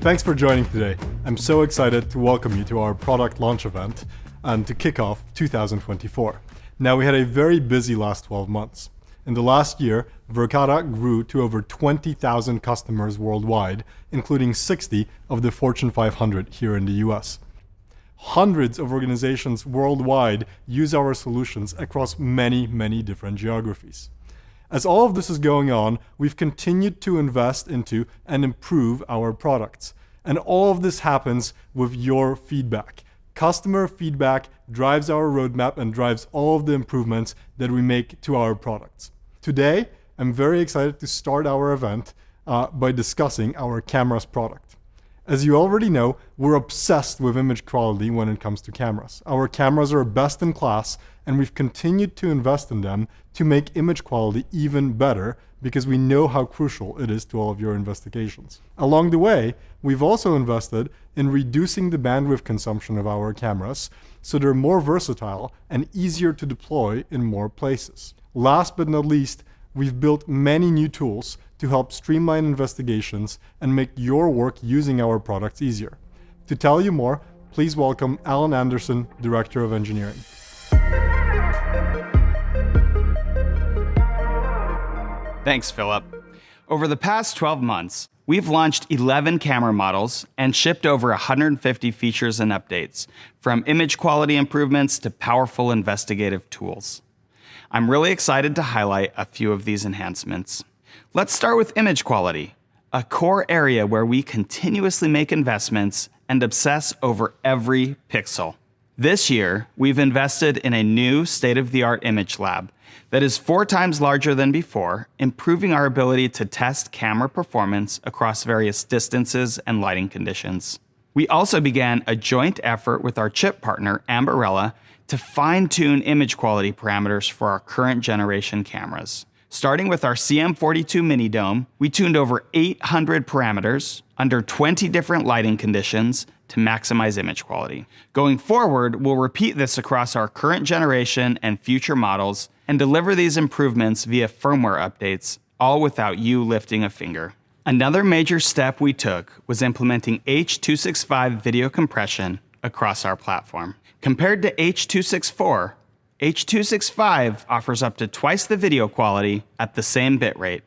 Thanks for joining today. I'm so excited to welcome you to our product launch event and to kick off 2024. Now, we had a very busy last 12 months. In the last year, Verkada grew to over 20,000 customers worldwide, including 60 of the Fortune 500 here in the US. Hundreds of organizations worldwide use our solutions across many, many different geographies. As all of this is going on, we've continued to invest into and improve our products. And all of this happens with your feedback. Customer feedback drives our roadmap and drives all of the improvements that we make to our products. Today, I'm very excited to start our event by discussing our cameras product. As you already know, we're obsessed with image quality when it comes to cameras. Our cameras are best in class, and we've continued to invest in them to make image quality even better because we know how crucial it is to all of your investigations. Along the way, we've also invested in reducing the bandwidth consumption of our cameras so they're more versatile and easier to deploy in more places. Last but not least, we've built many new tools to help streamline investigations and make your work using our products easier. To tell you more, please welcome Alan Anderson, Director of Engineering. Thanks, Philip. Over the past 12 months, we've launched 11 camera models and shipped over 150 features and updates, from image quality improvements to powerful investigative tools. I'm really excited to highlight a few of these enhancements. Let's start with image quality, a core area where we continuously make investments and obsess over every pixel. This year, we've invested in a new state-of-the-art image lab that is 4 times larger than before, improving our ability to test camera performance across various distances and lighting conditions. We also began a joint effort with our chip partner, Ambarella, to fine-tune image quality parameters for our current generation cameras. Starting with our CM42 mini dome, we tuned over 800 parameters under 20 different lighting conditions to maximize image quality. Going forward, we'll repeat this across our current generation and future models and deliver these improvements via firmware updates, all without you lifting a finger. Another major step we took was implementing H.265 video compression across our platform. Compared to H.264, H.265 offers up to twice the video quality at the same bitrate,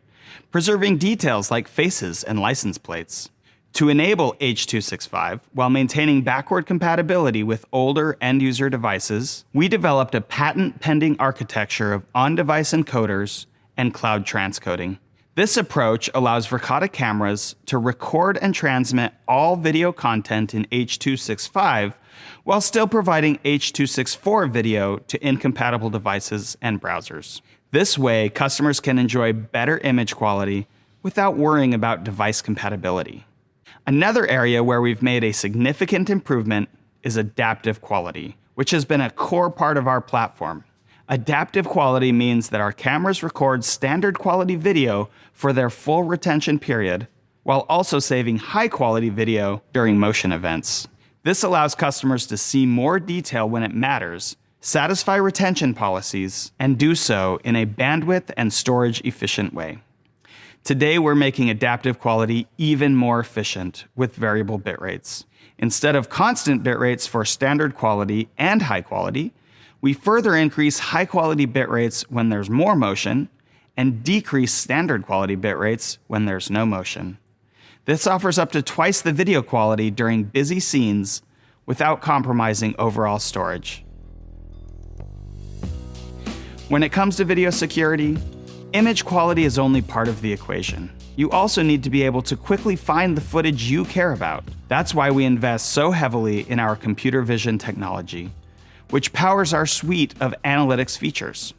preserving details like faces and license plates. To enable H.265 while maintaining backward compatibility with older end-user devices, we developed a patent-pending architecture of on-device encoders and cloud transcoding. This approach allows Verkada cameras to record and transmit all video content in H.265 while still providing H.264 video to incompatible devices and browsers. This way, customers can enjoy better image quality without worrying about device compatibility. Another area where we've made a significant improvement is adaptive quality, which has been a core part of our platform. Adaptive quality means that our cameras record standard quality video for their full retention period, while also saving high quality video during motion events. This allows customers to see more detail when it matters, satisfy retention policies, and do so in a bandwidth and storage efficient way. Today, we're making adaptive quality even more efficient with variable bit rates. Instead of constant bit rates for standard quality and high quality, we further increase high quality bit rates when there's more motion and decrease standard quality bit rates when there's no motion. This offers up to twice the video quality during busy scenes without compromising overall storage. When it comes to video security, image quality is only part of the equation. You also need to be able to quickly find the footage you care about. That's why we invest so heavily in our computer vision technology, which powers our suite of analytics features.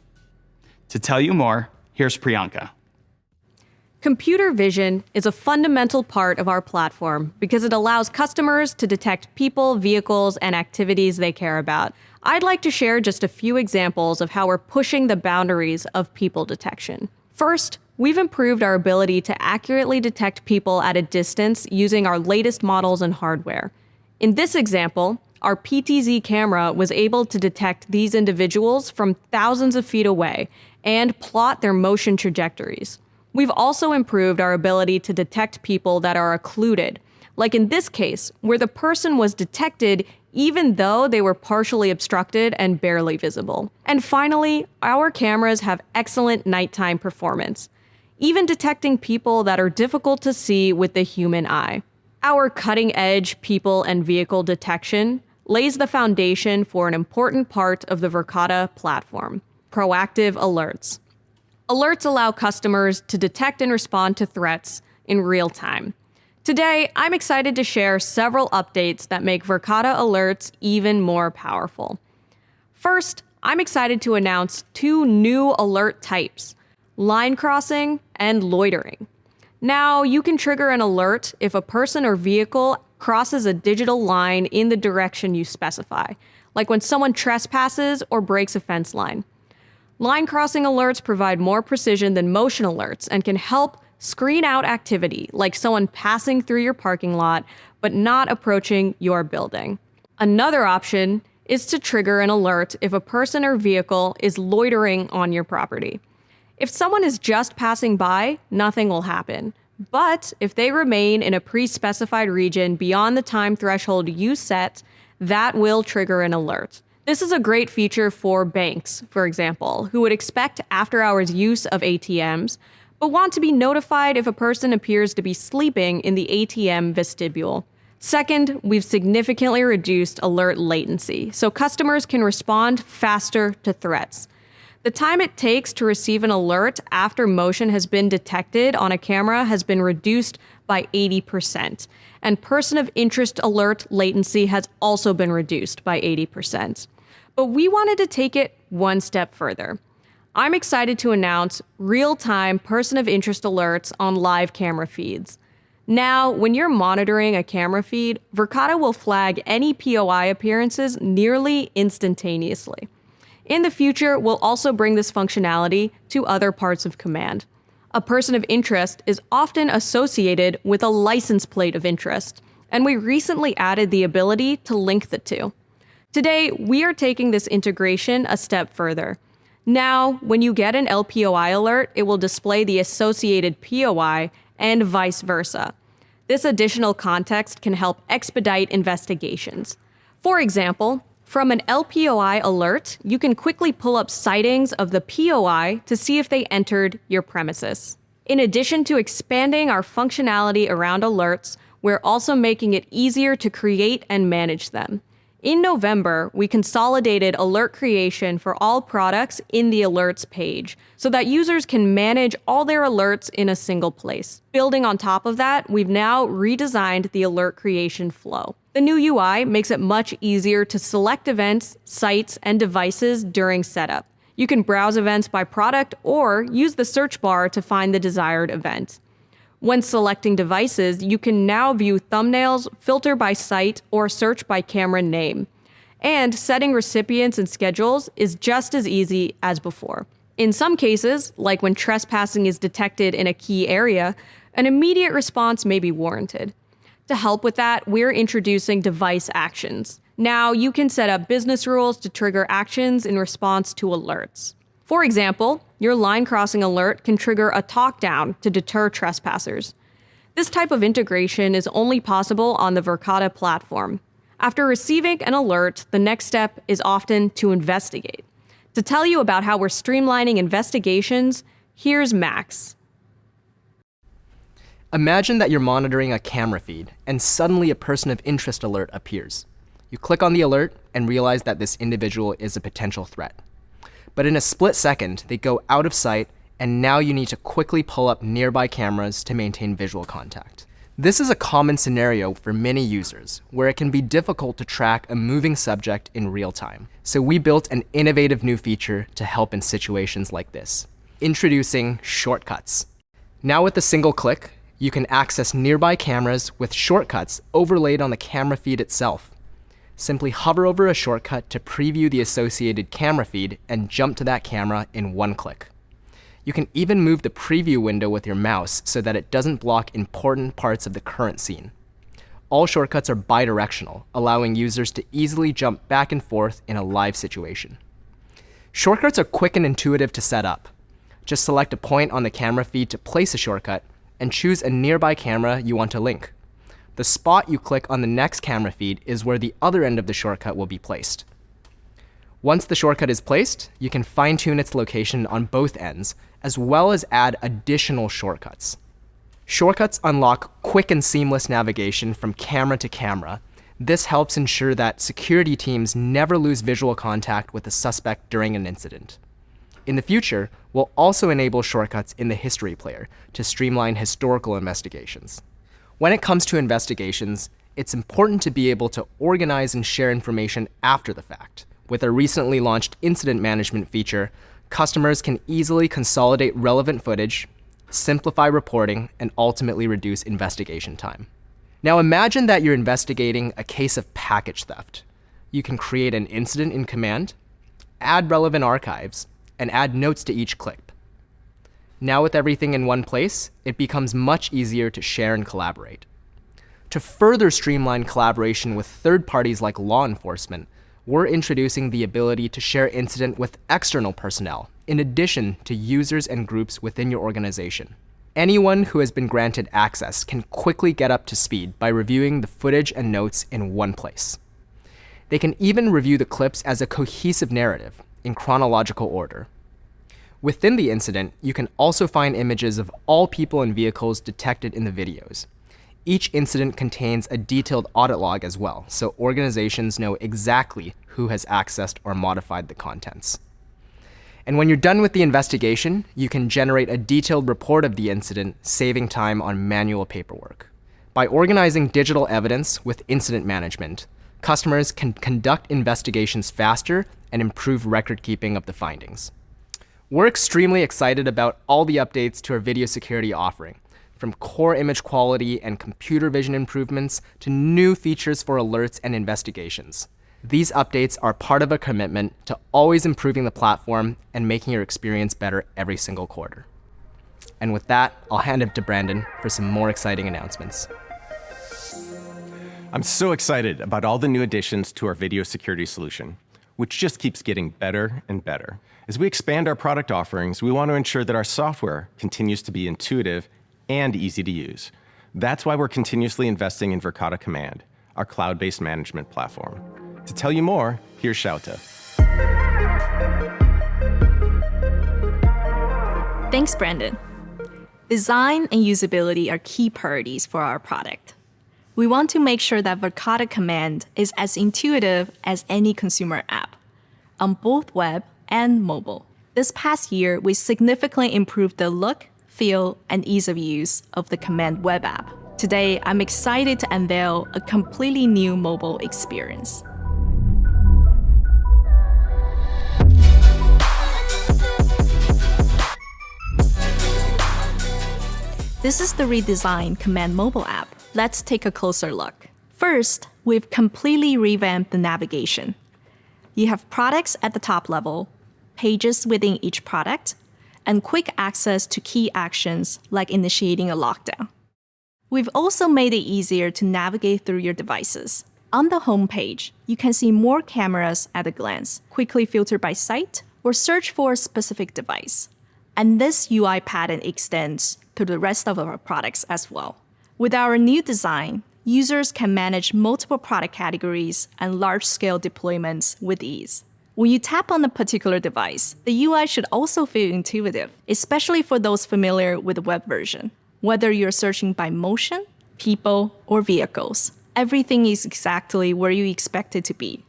To tell you more, here's Priyanka. Computer vision is a fundamental part of our platform because it allows customers to detect people, vehicles, and activities they care about. I'd like to share just a few examples of how we're pushing the boundaries of people detection. First, we've improved our ability to accurately detect people at a distance using our latest models and hardware. In this example, our PTZ camera was able to detect these individuals from thousands of feet away and plot their motion trajectories. We've also improved our ability to detect people that are occluded, like in this case, where the person was detected even though they were partially obstructed and barely visible. And finally, our cameras have excellent nighttime performance, even detecting people that are difficult to see with the human eye. Our cutting-edge people and vehicle detection lays the foundation for an important part of the Verkada platform: proactive alerts. Alerts allow customers to detect and respond to threats in real time. Today, I'm excited to share several updates that make Verkada alerts even more powerful. First, I'm excited to announce 2 new alert types: line crossing and loitering. Now, you can trigger an alert if a person or vehicle crosses a digital line in the direction you specify, like when someone trespasses or breaks a fence line. Line crossing alerts provide more precision than motion alerts and can help screen out activity, like someone passing through your parking lot but not approaching your building. Another option is to trigger an alert if a person or vehicle is loitering on your property. If someone is just passing by, nothing will happen. But if they remain in a pre-specified region beyond the time threshold you set, that will trigger an alert. This is a great feature for banks, for example, who would expect after-hours use of ATMs, but want to be notified if a person appears to be sleeping in the ATM vestibule. Second, we've significantly reduced alert latency, so customers can respond faster to threats. The time it takes to receive an alert after motion has been detected on a camera has been reduced by 80%, and person of interest alert latency has also been reduced by 80%. But we wanted to take it one step further. I'm excited to announce real-time person of interest alerts on live camera feeds. Now, when you're monitoring a camera feed, Verkada will flag any POI appearances nearly instantaneously. In the future, we'll also bring this functionality to other parts of command. A person of interest is often associated with a license plate of interest, and we recently added the ability to link the two. Today, we are taking this integration a step further. Now, when you get an LPOI alert, it will display the associated POI and vice versa. This additional context can help expedite investigations. For example, from an LPOI alert, you can quickly pull up sightings of the POI to see if they entered your premises. In addition to expanding our functionality around alerts, we're also making it easier to create and manage them. In November, we consolidated alert creation for all products in the alerts page so that users can manage all their alerts in a single place. Building on top of that, we've now redesigned the alert creation flow. The new UI makes it much easier to select events, sites, and devices during setup. You can browse events by product or use the search bar to find the desired event. When selecting devices, you can now view thumbnails, filter by site, or search by camera name. And setting recipients and schedules is just as easy as before. In some cases, like when trespassing is detected in a key area, an immediate response may be warranted. To help with that, we're introducing device actions. Now you can set up business rules to trigger actions in response to alerts. For example, your line crossing alert can trigger a talk down to deter trespassers. This type of integration is only possible on the Verkada platform. After receiving an alert, the next step is often to investigate. To tell you about how we're streamlining investigations, here's Max. Imagine that you're monitoring a camera feed and suddenly a person of interest alert appears. You click on the alert and realize that this individual is a potential threat. But in a split second, they go out of sight, and now you need to quickly pull up nearby cameras to maintain visual contact. This is a common scenario for many users, where it can be difficult to track a moving subject in real time. So we built an innovative new feature to help in situations like this. Introducing shortcuts. Now with a single click, you can access nearby cameras with shortcuts overlaid on the camera feed itself. Simply hover over a shortcut to preview the associated camera feed and jump to that camera in one click. You can even move the preview window with your mouse so that it doesn't block important parts of the current scene. All shortcuts are bidirectional, allowing users to easily jump back and forth in a live situation. Shortcuts are quick and intuitive to set up. Just select a point on the camera feed to place a shortcut, and choose a nearby camera you want to link. The spot you click on the next camera feed is where the other end of the shortcut will be placed. Once the shortcut is placed, you can fine-tune its location on both ends, as well as add additional shortcuts. Shortcuts unlock quick and seamless navigation from camera to camera. This helps ensure that security teams never lose visual contact with a suspect during an incident. In the future, we'll also enable shortcuts in the history player to streamline historical investigations. When it comes to investigations, it's important to be able to organize and share information after the fact. With our recently launched incident management feature, customers can easily consolidate relevant footage, simplify reporting, and ultimately reduce investigation time. Now imagine that you're investigating a case of package theft. You can create an incident in Command, add relevant archives, and add notes to each clip. Now with everything in one place, it becomes much easier to share and collaborate. To further streamline collaboration with third parties like law enforcement, we're introducing the ability to share incident with external personnel, in addition to users and groups within your organization. Anyone who has been granted access can quickly get up to speed by reviewing the footage and notes in one place. They can even review the clips as a cohesive narrative, in chronological order. Within the incident, you can also find images of all people and vehicles detected in the videos. Each incident contains a detailed audit log as well, so organizations know exactly who has accessed or modified the contents. And when you're done with the investigation, you can generate a detailed report of the incident, saving time on manual paperwork. By organizing digital evidence with incident management, customers can conduct investigations faster and improve record keeping of the findings. We're extremely excited about all the updates to our video security offering, from core image quality and computer vision improvements to new features for alerts and investigations. These updates are part of a commitment to always improving the platform and making your experience better every single quarter. And with that, I'll hand it to Brandon for some more exciting announcements. I'm so excited about all the new additions to our video security solution, which just keeps getting better and better. As we expand our product offerings, we want to ensure that our software continues to be intuitive and easy to use. That's why we're continuously investing in Verkada Command, our cloud-based management platform. To tell you more, here's Shouta. Thanks, Brandon. Design and usability are key priorities for our product. We want to make sure that Verkada Command is as intuitive as any consumer app, on both web and mobile. This past year, we significantly improved the look, feel, and ease of use of the Command web app. Today, I'm excited to unveil a completely new mobile experience. This is the redesigned Command mobile app. Let's take a closer look. First, we've completely revamped the navigation. You have products at the top level, pages within each product, and quick access to key actions like initiating a lockdown. We've also made it easier to navigate through your devices. On the home page, you can see more cameras at a glance, quickly filter by site, or search for a specific device. And this UI pattern extends to the rest of our products as well. With our new design, users can manage multiple product categories and large-scale deployments with ease. When you tap on a particular device, the UI should also feel intuitive, especially for those familiar with the web version. Whether you're searching by motion, people, or vehicles, everything is exactly where you expect it to be.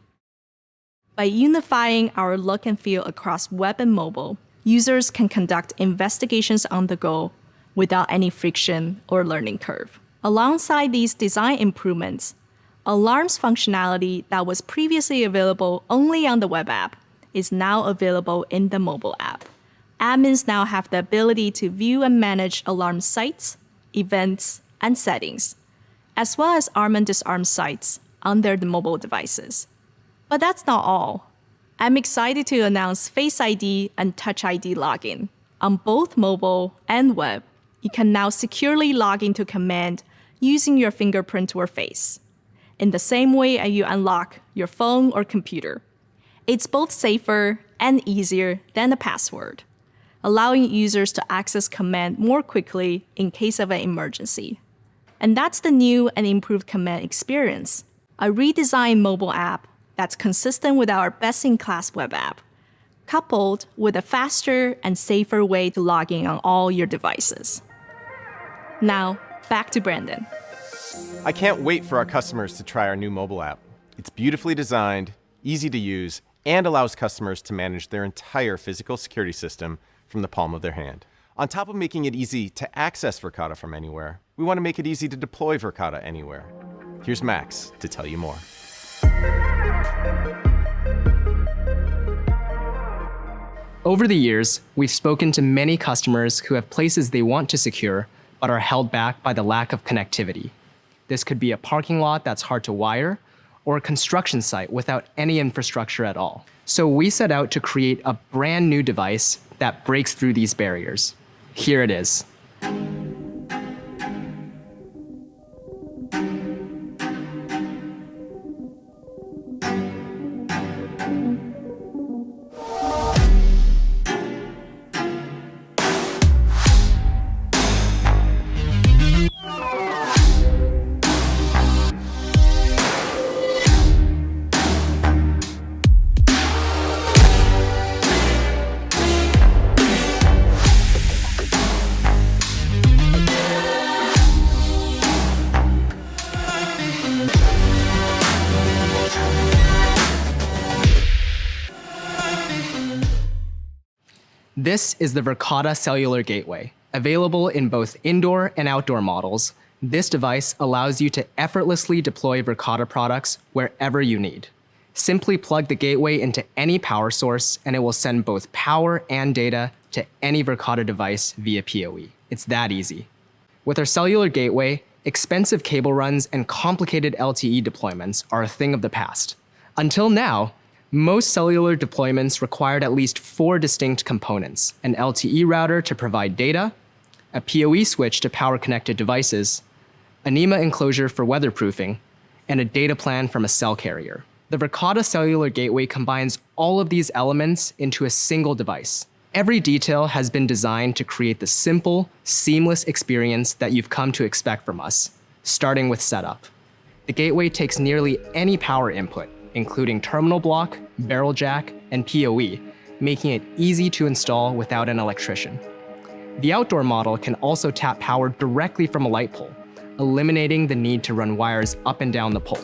By unifying our look and feel across web and mobile, users can conduct investigations on the go without any friction or learning curve. Alongside these design improvements, alarms functionality that was previously available only on the web app is now available in the mobile app, admins now have the ability to view and manage alarm sites, events, and settings, as well as arm and disarm sites on their mobile devices. But that's not all. I'm excited to announce Face ID and Touch ID login. On both mobile and web, you can now securely log into Command using your fingerprint or face, in the same way as you unlock your phone or computer. It's both safer and easier than a password, allowing users to access Command more quickly in case of an emergency. And that's the new and improved Command experience, a redesigned mobile app that's consistent with our best-in-class web app, coupled with a faster and safer way to log in on all your devices. Now, back to Brandon. I can't wait for our customers to try our new mobile app. It's beautifully designed, easy to use, and allows customers to manage their entire physical security system from the palm of their hand. On top of making it easy to access Verkada from anywhere, we want to make it easy to deploy Verkada anywhere. Here's Max to tell you more. Over the years, we've spoken to many customers who have places they want to secure, but are held back by the lack of connectivity. This could be a parking lot that's hard to wire, or a construction site without any infrastructure at all. So we set out to create a brand new device that breaks through these barriers. Here it is. This is the Verkada Cellular Gateway. Available in both indoor and outdoor models, this device allows you to effortlessly deploy Verkada products wherever you need. Simply plug the gateway into any power source and it will send both power and data to any Verkada device via PoE. It's that easy. With our cellular gateway, expensive cable runs and complicated LTE deployments are a thing of the past. Until now, most cellular deployments required at least 4 distinct components: an LTE router to provide data, a PoE switch to power connected devices, a NEMA enclosure for weatherproofing, and a data plan from a cell carrier. The Verkada Cellular Gateway combines all of these elements into a single device. Every detail has been designed to create the simple, seamless experience that you've come to expect from us, starting with setup. The gateway takes nearly any power input, including terminal block, barrel jack, and PoE, making it easy to install without an electrician. The outdoor model can also tap power directly from a light pole, eliminating the need to run wires up and down the pole.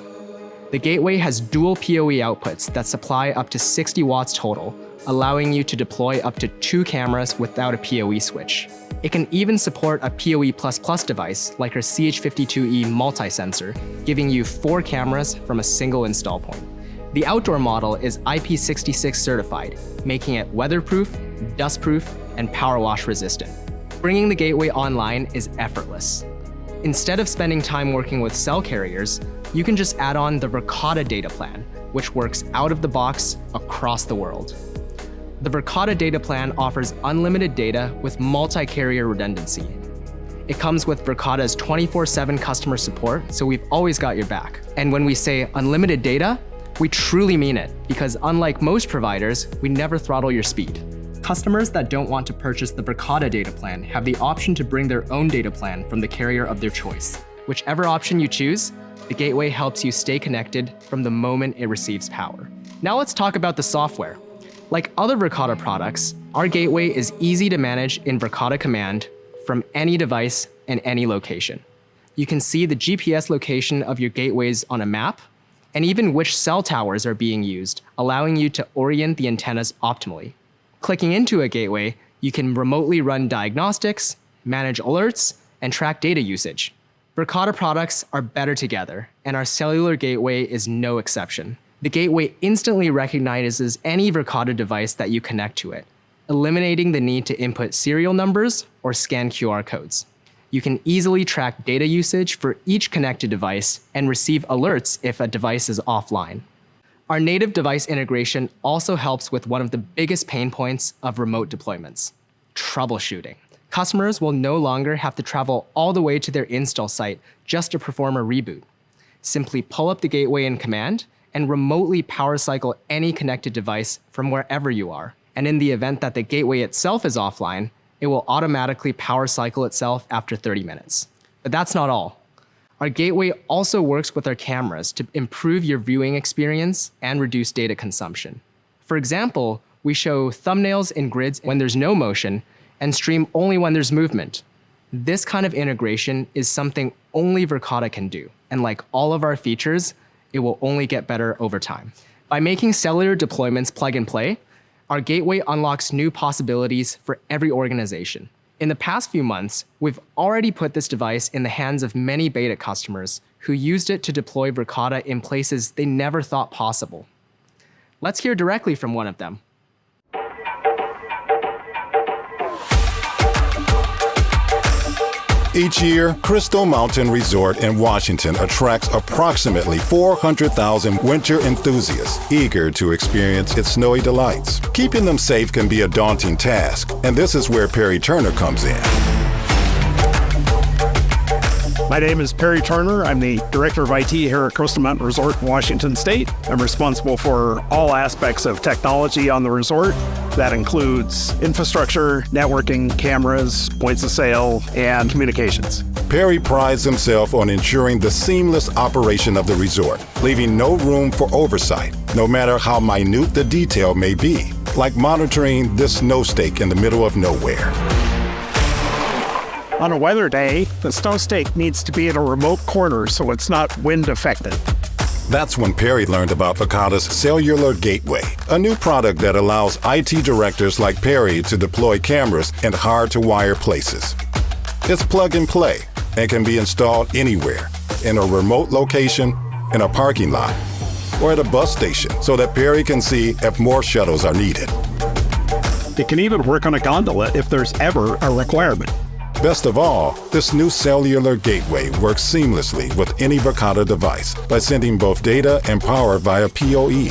The gateway has dual PoE outputs that supply up to 60 watts total, allowing you to deploy up to 2 cameras without a PoE switch. It can even support a PoE++ device like our CH52E multi-sensor, giving you 4 cameras from a single install point. The outdoor model is IP66 certified, making it weatherproof, dustproof, and power wash resistant. Bringing the gateway online is effortless. Instead of spending time working with cell carriers, you can just add on the Verkada data plan, which works out of the box across the world. The Verkada data plan offers unlimited data with multi-carrier redundancy. It comes with Verkada's 24/7 customer support, so we've always got your back. And when we say unlimited data, we truly mean it, because unlike most providers, we never throttle your speed. Customers that don't want to purchase the Verkada data plan have the option to bring their own data plan from the carrier of their choice. Whichever option you choose, the gateway helps you stay connected from the moment it receives power. Now let's talk about the software. Like other Verkada products, our gateway is easy to manage in Verkada Command from any device and any location. You can see the GPS location of your gateways on a map, and even which cell towers are being used, allowing you to orient the antennas optimally. Clicking into a gateway, you can remotely run diagnostics, manage alerts, and track data usage. Verkada products are better together, and our cellular gateway is no exception. The gateway instantly recognizes any Verkada device that you connect to it, eliminating the need to input serial numbers or scan QR codes. You can easily track data usage for each connected device and receive alerts if a device is offline. Our native device integration also helps with one of the biggest pain points of remote deployments: troubleshooting. Customers will no longer have to travel all the way to their install site just to perform a reboot. Simply pull up the gateway in Command and remotely power cycle any connected device from wherever you are. And in the event that the gateway itself is offline, it will automatically power cycle itself after 30 minutes. But that's not all. Our gateway also works with our cameras to improve your viewing experience and reduce data consumption. For example, we show thumbnails in grids when there's no motion and stream only when there's movement. This kind of integration is something only Verkada can do. And like all of our features, it will only get better over time. By making cellular deployments plug and play, our gateway unlocks new possibilities for every organization. In the past few months, we've already put this device in the hands of many beta customers who used it to deploy Verkada in places they never thought possible. Let's hear directly from one of them. Each year, Crystal Mountain Resort in Washington attracts approximately 400,000 winter enthusiasts eager to experience its snowy delights. Keeping them safe can be a daunting task, and this is where Perry Turner comes in. My name is Perry Turner. I'm the Director of IT here at Crystal Mountain Resort in Washington State. I'm responsible for all aspects of technology on the resort. That includes infrastructure, networking, cameras, points of sale, and communications. Perry prides himself on ensuring the seamless operation of the resort, leaving no room for oversight, no matter how minute the detail may be, like monitoring this snow stake in the middle of nowhere. On a weather day, the snow stake needs to be in a remote corner so it's not wind affected. That's when Perry learned about Verkada's Cellular Gateway, a new product that allows IT directors like Perry to deploy cameras in hard-to-wire places. It's plug and play and can be installed anywhere, in a remote location, in a parking lot, or at a bus station, so that Perry can see if more shuttles are needed. It can even work on a gondola if there's ever a requirement. Best of all, this new cellular gateway works seamlessly with any Verkada device by sending both data and power via PoE.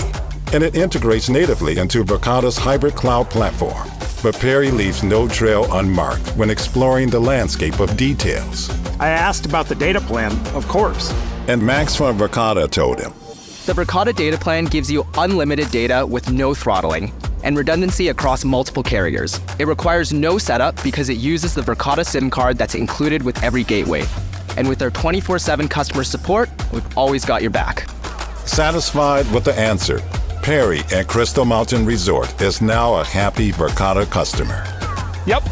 And it integrates natively into Verkada's hybrid cloud platform. But Perry leaves no trail unmarked when exploring the landscape of details. I asked about the data plan, of course. And Max from Verkada told him, The Verkada data plan gives you unlimited data with no throttling and redundancy across multiple carriers. It requires no setup because it uses the Verkada SIM card that's included with every gateway. And with our 24/7 customer support, we've always got your back. satisfied with the answer, Perry at Crystal Mountain Resort is now a happy Verkada customer. Yep.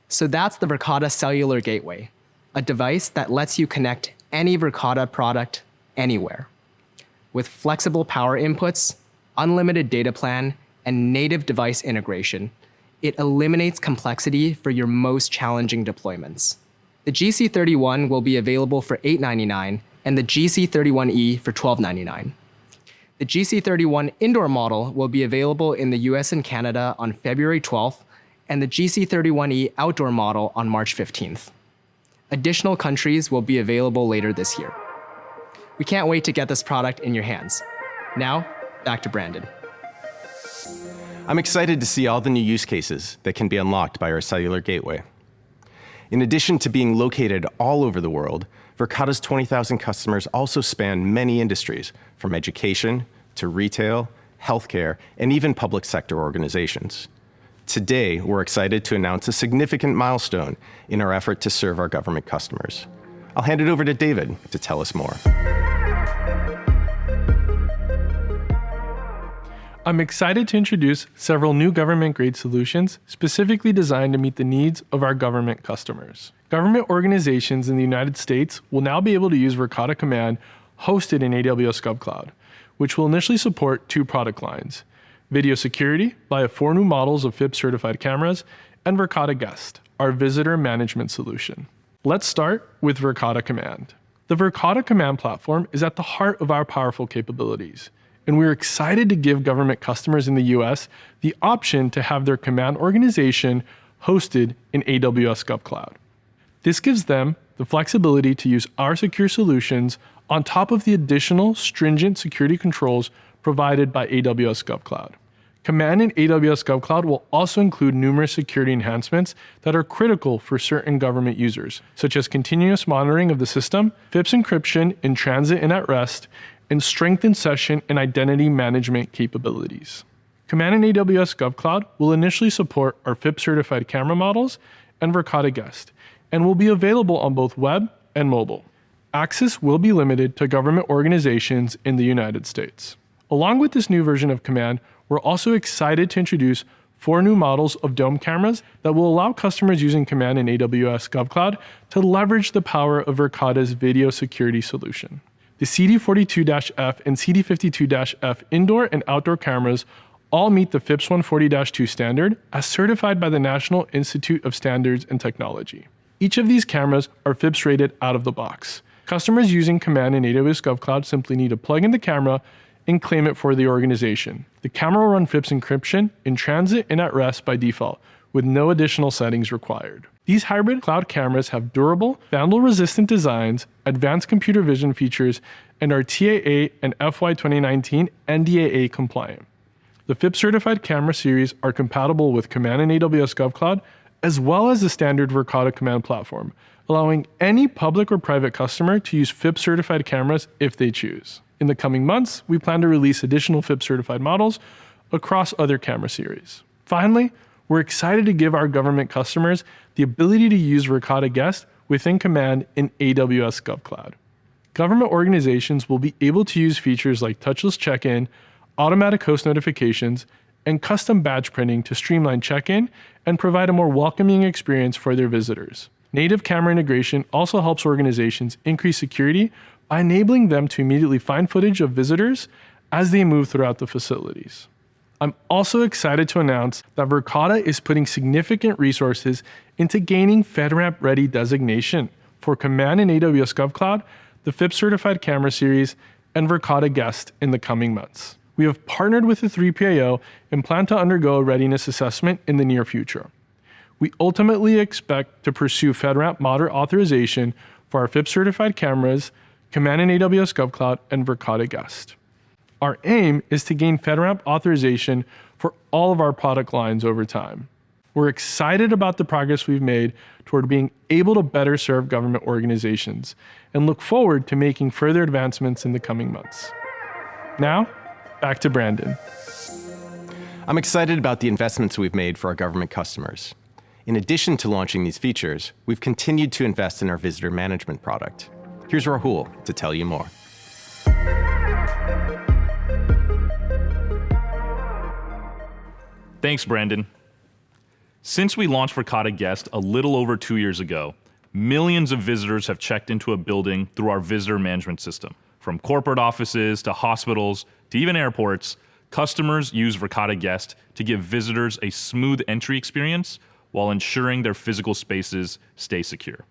So that's the Verkada Cellular Gateway, a device that lets you connect any Verkada product anywhere. With flexible power inputs, unlimited data plan, and native device integration, it eliminates complexity for your most challenging deployments. The GC31 will be available for $899 and the GC31E for $1299. The GC31 indoor model will be available in the US and Canada on February 12th, and the GC31E outdoor model on March 15th. Additional countries will be available later this year. We can't wait to get this product in your hands. Now, back to Brandon. I'm excited to see all the new use cases that can be unlocked by our cellular gateway. In addition to being located all over the world, Verkada's 20,000 customers also span many industries, from education to retail, healthcare, and even public sector organizations. Today, we're excited to announce a significant milestone in our effort to serve our government customers. I'll hand it over to David to tell us more. I'm excited to introduce several new government-grade solutions specifically designed to meet the needs of our government customers. Government organizations in the United States will now be able to use Verkada Command hosted in AWS GovCloud, which will initially support two product lines: Video Security via 4 new models of FIPS-certified cameras, and Verkada Guest, our visitor management solution. Let's start with Verkada Command. The Verkada command platform is at the heart of our powerful capabilities, and we're excited to give government customers in the US the option to have their command organization hosted in AWS GovCloud. This gives them the flexibility to use our secure solutions on top of the additional stringent security controls provided by AWS GovCloud. Command in AWS GovCloud will also include numerous security enhancements that are critical for certain government users, such as continuous monitoring of the system, FIPS encryption in transit and at rest, and strengthened session and identity management capabilities. Command in AWS GovCloud will initially support our FIPS-certified camera models and Verkada Guest, and will be available on both web and mobile. Access will be limited to government organizations in the United States. Along with this new version of Command, we're also excited to introduce 4 new models of dome cameras that will allow customers using Command in AWS GovCloud to leverage the power of Verkada's video security solution. The CD42-F and CD52-F indoor and outdoor cameras all meet the FIPS 140-2 standard as certified by the National Institute of Standards and Technology. Each of these cameras are FIPS rated out of the box. Customers using Command in AWS GovCloud simply need to plug in the camera and claim it for the organization. The camera will run FIPS encryption in transit and at rest by default, with no additional settings required. These hybrid cloud cameras have durable, vandal-resistant designs, advanced computer vision features, and are TAA and FY 2019 NDAA compliant. The FIPS-certified camera series are compatible with Command in AWS GovCloud, as well as the standard Verkada Command platform, allowing any public or private customer to use FIPS-certified cameras if they choose. In the coming months, we plan to release additional FIPS-certified models across other camera series. Finally, we're excited to give our government customers the ability to use Verkada Guest within Command in AWS GovCloud. Government organizations will be able to use features like touchless check-in, automatic host notifications, and custom badge printing to streamline check-in and provide a more welcoming experience for their visitors. Native camera integration also helps organizations increase security by enabling them to immediately find footage of visitors as they move throughout the facilities. I'm also excited to announce that Verkada is putting significant resources into gaining FedRAMP Ready designation for Command in AWS GovCloud, the FIPS-certified camera series, and Verkada Guest in the coming months. We have partnered with the 3PAO and plan to undergo a readiness assessment in the near future. We ultimately expect to pursue FedRAMP Moderate authorization for our FIPS-certified cameras, Command in AWS GovCloud, and Verkada Guest. Our aim is to gain FedRAMP authorization for all of our product lines over time. We're excited about the progress we've made toward being able to better serve government organizations and look forward to making further advancements in the coming months. Now, back to Brandon. I'm excited about the investments we've made for our government customers. In addition to launching these features, we've continued to invest in our visitor management product. Here's Rahul to tell you more. Thanks, Brandon. Since we launched Verkada Guest a little over 2 years ago, millions of visitors have checked into a building through our visitor management system. From corporate offices to hospitals to even airports, customers use Verkada Guest to give visitors a smooth entry experience while ensuring their physical spaces stay secure.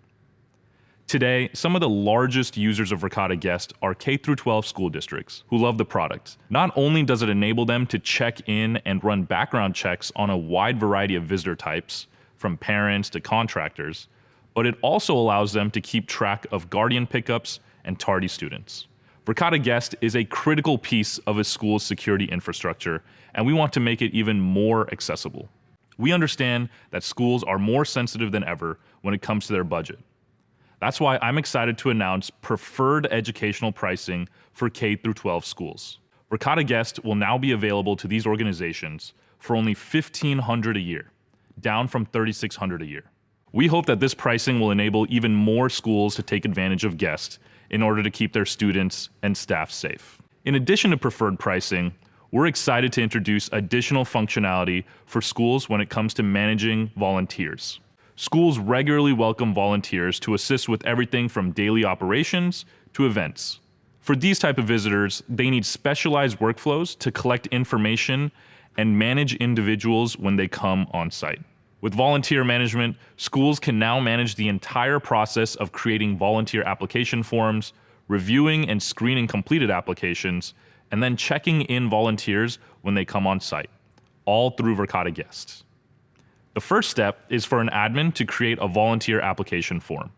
Today, some of the largest users of Verkada Guest are K-12 school districts who love the product. Not only does it enable them to check in and run background checks on a wide variety of visitor types, from parents to contractors, but it also allows them to keep track of guardian pickups and tardy students. Verkada Guest is a critical piece of a school's security infrastructure, and we want to make it even more accessible. We understand that schools are more sensitive than ever when it comes to their budget. That's why I'm excited to announce preferred educational pricing for K-12 schools. Verkada Guest will now be available to these organizations for only $1,500 a year, down from $3,600 a year. We hope that this pricing will enable even more schools to take advantage of Guest in order to keep their students and staff safe. In addition to preferred pricing, we're excited to introduce additional functionality for schools when it comes to managing volunteers. Schools regularly welcome volunteers to assist with everything from daily operations to events. For these type of visitors, they need specialized workflows to collect information and manage individuals when they come on site. With volunteer management, schools can now manage the entire process of creating volunteer application forms, reviewing and screening completed applications, and then checking in volunteers when they come on site, all through Verkada Guest. The first step is for an admin to create a volunteer application form.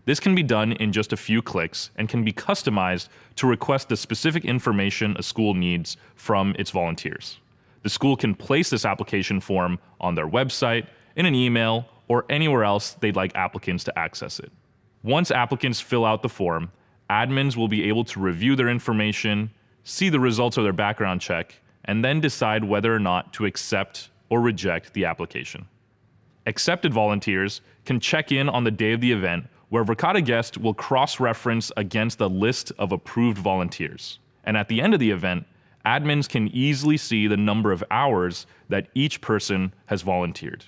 This can be done in just a few clicks and can be customized to request the specific information a school needs from its volunteers. The school can place this application form on their website, in an email, or anywhere else they'd like applicants to access it. Once applicants fill out the form, admins will be able to review their information, see the results of their background check, and then decide whether or not to accept or reject the application. Accepted volunteers can check in on the day of the event, where Verkada Guest will cross-reference against the list of approved volunteers. And at the end of the event, admins can easily see the number of hours that each person has volunteered.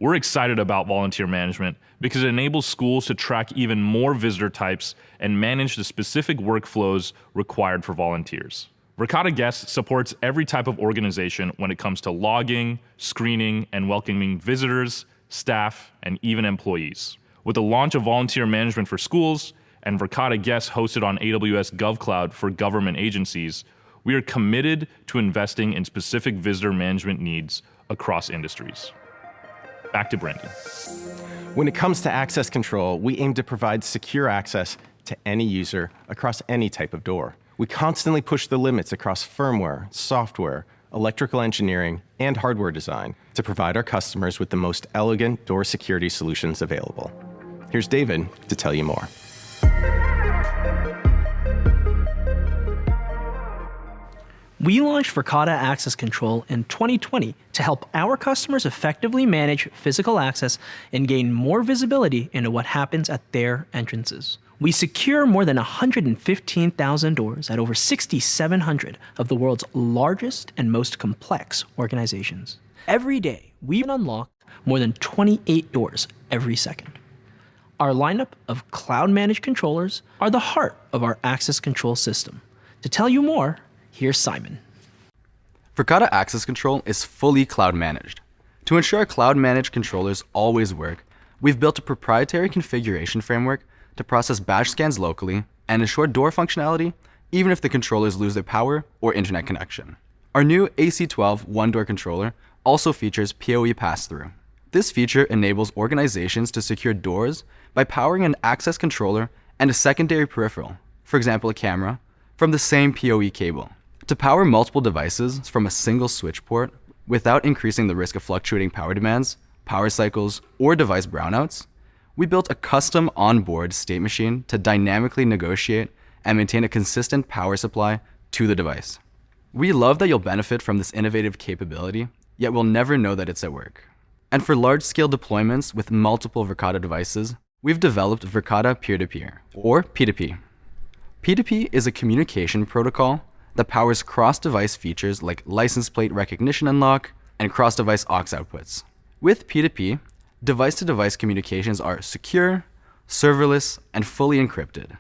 We're excited about volunteer management because it enables schools to track even more visitor types and manage the specific workflows required for volunteers. Verkada Guest supports every type of organization when it comes to logging, screening, and welcoming visitors, staff, and even employees. With the launch of volunteer management for schools and Verkada Guest hosted on AWS GovCloud for government agencies, we are committed to investing in specific visitor management needs across industries. Back to Brandon. When it comes to access control, we aim to provide secure access to any user across any type of door. We constantly push the limits across firmware, software, electrical engineering, and hardware design to provide our customers with the most elegant door security solutions available. Here's David to tell you more. We launched Verkada Access Control in 2020 to help our customers effectively manage physical access and gain more visibility into what happens at their entrances. We secure more than 115,000 doors at over 6,700 of the world's largest and most complex organizations. Every day, we unlock more than 28 doors every second. Our lineup of cloud-managed controllers are the heart of our access control system. To tell you more, here's Simon. Verkada Access Control is fully cloud-managed. To ensure our cloud-managed controllers always work, we've built a proprietary configuration framework to process badge scans locally and ensure door functionality even if the controllers lose their power or internet connection. Our new AC12 one-door controller also features PoE pass-through. This feature enables organizations to secure doors by powering an access controller and a secondary peripheral, for example a camera, from the same PoE cable. To power multiple devices from a single switch port without increasing the risk of fluctuating power demands, power cycles, or device brownouts, we built a custom onboard state machine to dynamically negotiate and maintain a consistent power supply to the device. We love that you'll benefit from this innovative capability, yet will never know that it's at work. And for large-scale deployments with multiple Verkada devices, we've developed Verkada Peer-to-Peer, or P2P. P2P is a communication protocol that powers cross-device features like license plate recognition unlock and cross-device aux outputs. With P2P, device-to-device communications are secure, serverless, and fully encrypted.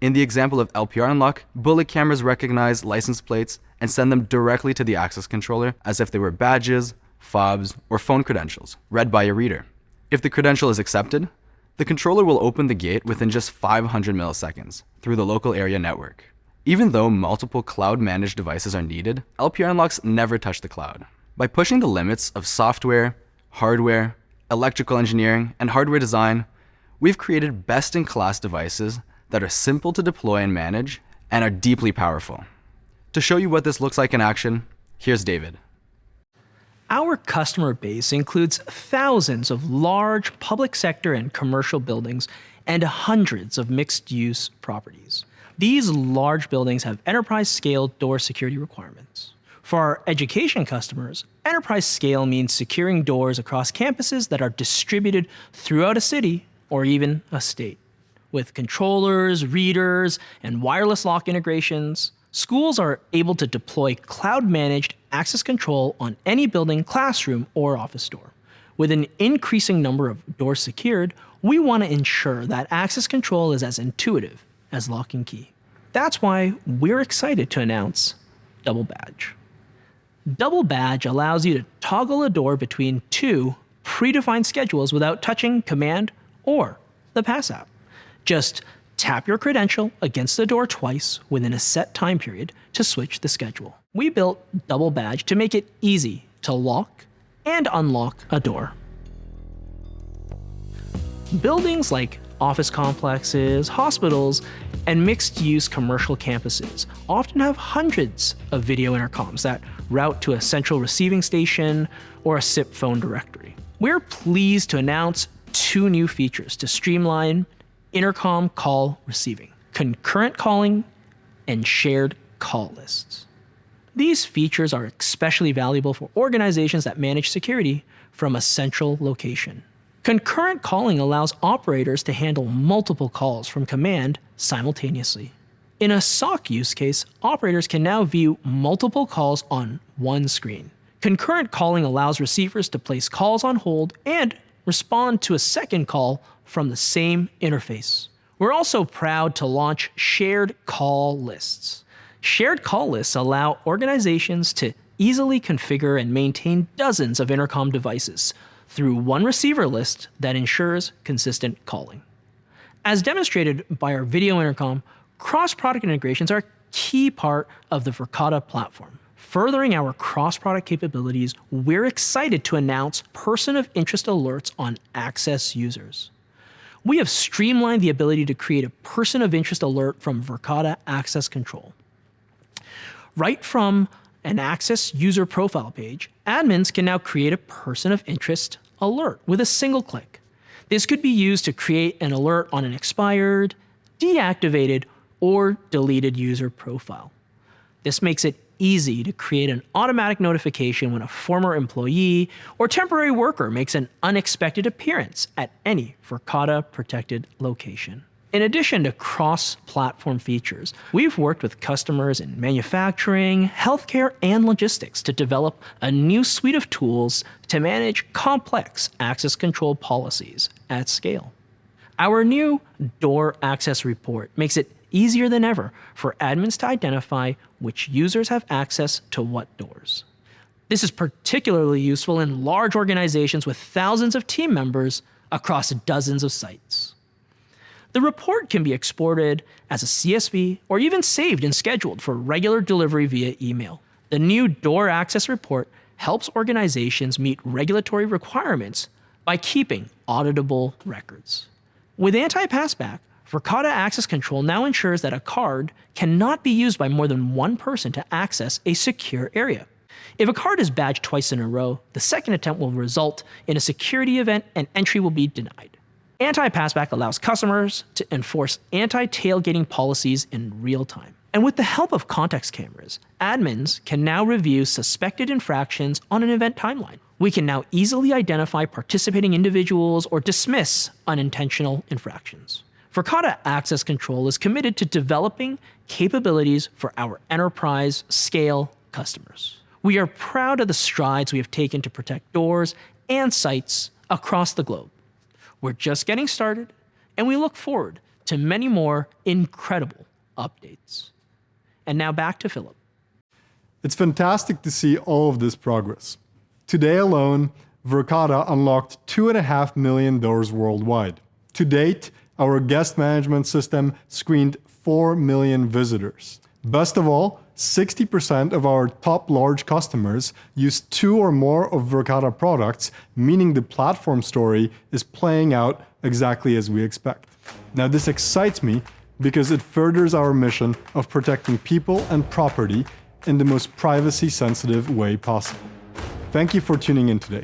In the example of LPR unlock, bullet cameras recognize license plates and send them directly to the access controller as if they were badges, fobs, or phone credentials, read by a reader. If the credential is accepted, the controller will open the gate within just 500 milliseconds through the local area network. Even though multiple cloud-managed devices are needed, LPR unlocks never touch the cloud. By pushing the limits of software, hardware, electrical engineering, and hardware design, we've created best-in-class devices that are simple to deploy and manage and are deeply powerful. To show you what this looks like in action, here's David. Our customer base includes thousands of large public sector and commercial buildings and hundreds of mixed-use properties. These large buildings have enterprise-scale door security requirements. For our education customers, enterprise scale means securing doors across campuses that are distributed throughout a city or even a state. With controllers, readers, and wireless lock integrations, schools are able to deploy cloud-managed access control on any building, classroom, or office door. With an increasing number of doors secured, we want to ensure that access control is as intuitive as lock and key. That's why we're excited to announce Double Badge. Double Badge allows you to toggle a door between two predefined schedules without touching Command or the Pass app. Just tap your credential against the door twice within a set time period to switch the schedule. We built Double Badge to make it easy to lock and unlock a door. Buildings like office complexes, hospitals, and mixed-use commercial campuses often have hundreds of video intercoms that route to a central receiving station or a SIP phone directory. We're pleased to announce 2 new features to streamline intercom call receiving: concurrent calling and shared call lists. These features are especially valuable for organizations that manage security from a central location. Concurrent calling allows operators to handle multiple calls from command simultaneously. In a SOC use case, operators can now view multiple calls on one screen. Concurrent calling allows receivers to place calls on hold and respond to a second call from the same interface. We're also proud to launch shared call lists. Shared call lists allow organizations to easily configure and maintain dozens of intercom devices through one receiver list that ensures consistent calling. As demonstrated by our video intercom, cross-product integrations are a key part of the Verkada platform. Furthering our cross-product capabilities, we're excited to announce person of interest alerts on Access users. We have streamlined the ability to create a person of interest alert from Verkada Access Control. Right from an Access user profile page, admins can now create a person of interest alert with a single click. This could be used to create an alert on an expired, deactivated, or deleted user profile. This makes it easy to create an automatic notification when a former employee or temporary worker makes an unexpected appearance at any Verkada protected location. In addition to cross-platform features, we've worked with customers in manufacturing, healthcare, and logistics to develop a new suite of tools to manage complex access control policies at scale. Our new Door Access Report makes it easier than ever for admins to identify which users have access to what doors. This is particularly useful in large organizations with thousands of team members across dozens of sites. The report can be exported as a CSV or even saved and scheduled for regular delivery via email. The new Door Access Report helps organizations meet regulatory requirements by keeping auditable records. With anti-passback, Verkada Access Control now ensures that a card cannot be used by more than one person to access a secure area. If a card is badged twice in a row, the second attempt will result in a security event and entry will be denied. Anti-passback allows customers to enforce anti-tailgating policies in real time. And with the help of context cameras, admins can now review suspected infractions on an event timeline. We can now easily identify participating individuals or dismiss unintentional infractions. Verkada Access Control is committed to developing capabilities for our enterprise scale customers. We are proud of the strides we have taken to protect doors and sites across the globe. We're just getting started, and we look forward to many more incredible updates. And now back to Philip. It's fantastic to see all of this progress. Today alone, Verkada unlocked 2.5 million doors worldwide. To date, our guest management system screened 4 million visitors. Best of all, 60% of our top large customers use 2 or more of Verkada products, meaning the platform story is playing out exactly as we expect. Now, this excites me because it furthers our mission of protecting people and property in the most privacy-sensitive way possible. Thank you for tuning in today.